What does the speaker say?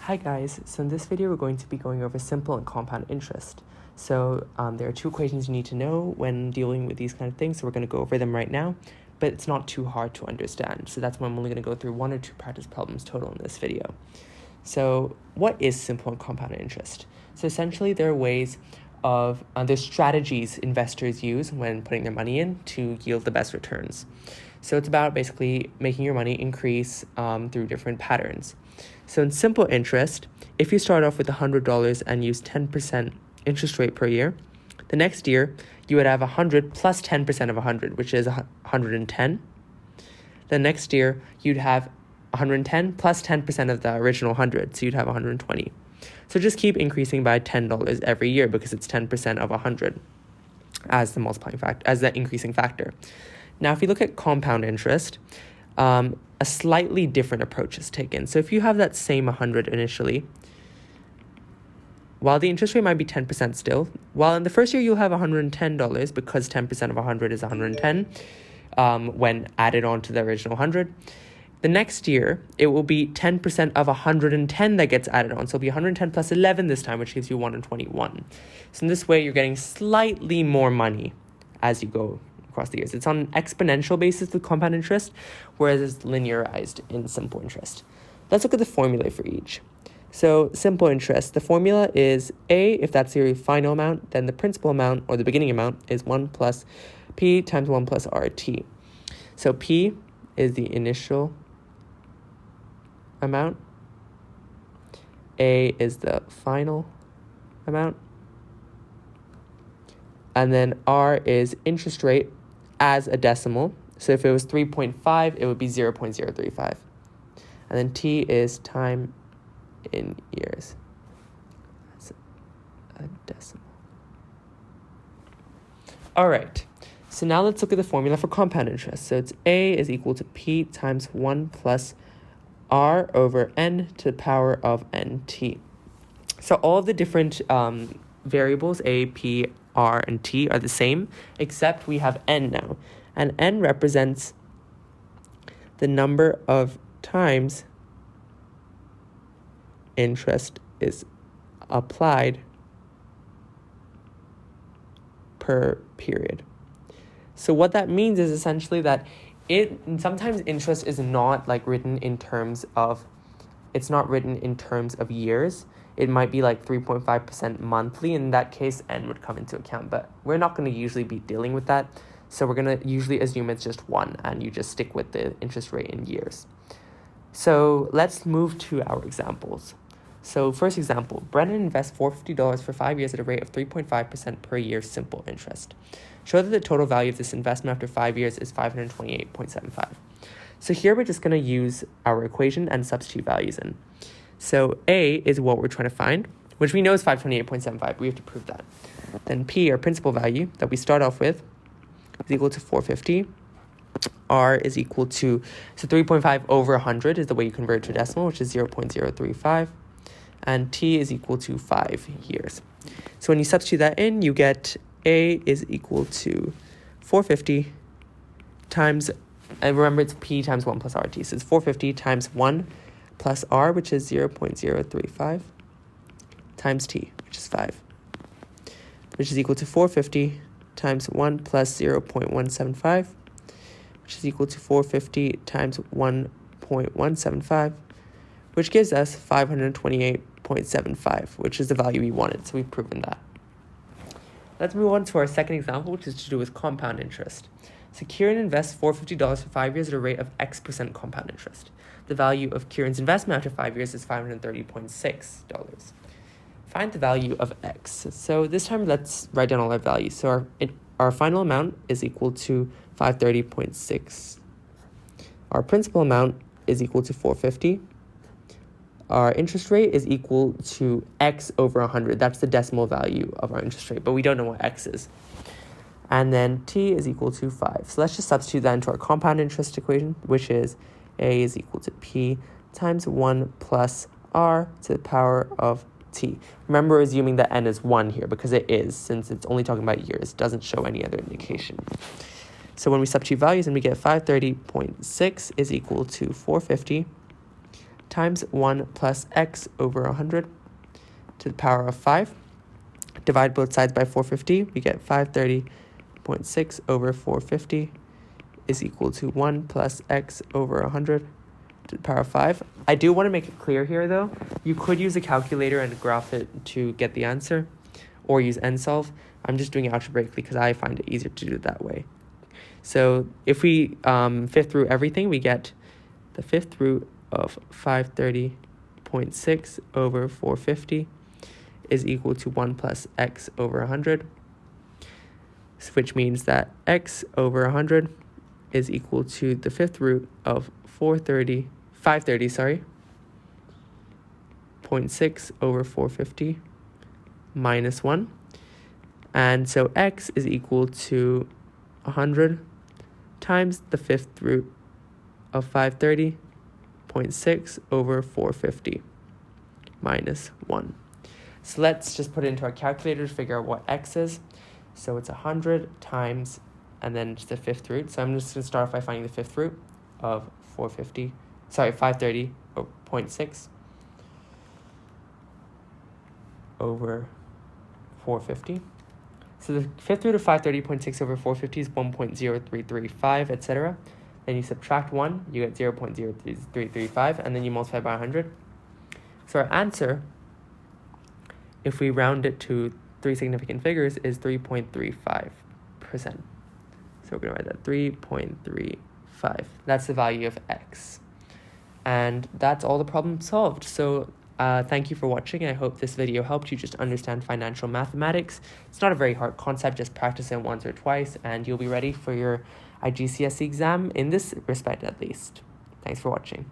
Hi guys, so in this video we're going to be going over simple and compound interest. So there are two equations you need to know when dealing with these kind of things, so we're going to go over them right now, but it's not too hard to understand, so that's why I'm only going to go through one or two practice problems total in this video. So what is simple and compound interest? So essentially there are ways of, there's strategies investors use when putting their money in to yield the best returns. So it's about basically making your money increase through different patterns. So in simple interest, if you start off with $100 and use 10% interest rate per year, the next year you would have 100 plus 10% of 100, which is 110. The next year you'd have 110 plus 10% of the original 100, so you'd have 120. So just keep increasing by $10 every year because it's 10% of 100 as the multiplying factor, as the increasing factor. Now, if you look at compound interest, a slightly different approach is taken. So if you have that same 100 initially, while the interest rate might be 10% still, while in the first year you'll have $110 because 10% of 100 is 110 when added on to the original 100. The next year, it will be 10% of 110 that gets added on. So it'll be 110 plus 11 this time, which gives you 121. So in this way, you're getting slightly more money as you go across the years. It's on an exponential basis with compound interest, whereas it's linearized in simple interest. Let's look at the formula for each. So simple interest, the formula is A, if that's your final amount, then the principal amount or the beginning amount is 1 plus P times 1 plus RT. So P is the initial amount, A is the final amount, and then R is interest rate as a decimal. So if it was 3.5, it would be 0.035. And then T is time in years. That's a decimal. All right. So now let's look at the formula for compound interest. So it's A is equal to P times 1 plus R over N to the power of NT. So all of the different variables, A, P, R, and T are the same, except we have N now. And N represents the number of times interest is applied per period. So what that means is essentially that sometimes interest is not written in terms of, it's not written in terms of years. It might be 3.5% monthly. In that case, N would come into account, but we're not going to usually be dealing with that. So we're going to usually assume it's just 1 and you just stick with the interest rate in years. So let's move to our examples. So first example, Brennan invests $450 for 5 years at a rate of 3.5% per year simple interest. Show that the total value of this investment after 5 years is 528.75. So here we're just going to use our equation and substitute values in. So A is what we're trying to find, which we know is 528.75. We have to prove that. Then P, our principal value that we start off with, is equal to 450. R is equal to, so 3.5 over 100 is the way you convert to a decimal, which is 0.035. And T is equal to 5 years. So when you substitute that in, you get A is equal to 450 times, and remember it's P times 1 plus RT. So it's 450 times 1 plus R, which is 0.035, times T, which is 5, which is equal to 450 times 1 plus 0.175, which is equal to 450 times 1.175, which gives us 528.75, which is the value we wanted. So we've proven that. Let's move on to our second example, which is to do with compound interest. So Kieran invests $450 for 5 years at a rate of X% compound interest. The value of Kieran's investment after 5 years is $530.6. Find the value of X. So this time, let's write down all our values. So our final amount is equal to 530.6. Our principal amount is equal to 450. Our interest rate is equal to X over 100. That's the decimal value of our interest rate, but we don't know what X is. And then T is equal to 5. So let's just substitute that into our compound interest equation, which is A is equal to P times 1 plus R to the power of T. Remember, assuming that N is 1 here, because it is, since it's only talking about years, doesn't show any other indication. So when we substitute values, and we get 530.6 is equal to 450 times 1 plus x over 100 to the power of 5. Divide both sides by 450. We get 530.6 over 450 is equal to 1 plus x over 100 to the power of 5. I do want to make it clear here, though. You could use a calculator and graph it to get the answer, or use NSolve. I'm just doing it algebraically because I find it easier to do it that way. So if we fifth root everything, we get the fifth root of 530.6 over 450 is equal to 1 plus x over 100, which means that x over 100 is equal to the fifth root of 530.6 over 450 minus 1. And so x is equal to 100 times the fifth root of 530.6 over 450 minus 1. So let's just put it into our calculator to figure out what x is. So it's 100 times, and then just the fifth root. So I'm just going to start off by finding the fifth root of 530.6 over 450. So the fifth root of 530.6 over 450 is 1.0335, etc. Then you subtract 1, you get 0.0335, and then you multiply by 100. So our answer, if we round it to 3 significant figures, is 3.35%. So we're going to write that 3.35. That's the value of x. And that's all the problem solved. So thank you for watching. I hope this video helped you just understand financial mathematics. It's not a very hard concept. Just practice it once or twice, and you'll be ready for your IGCSE exam in this respect, at least. Thanks for watching.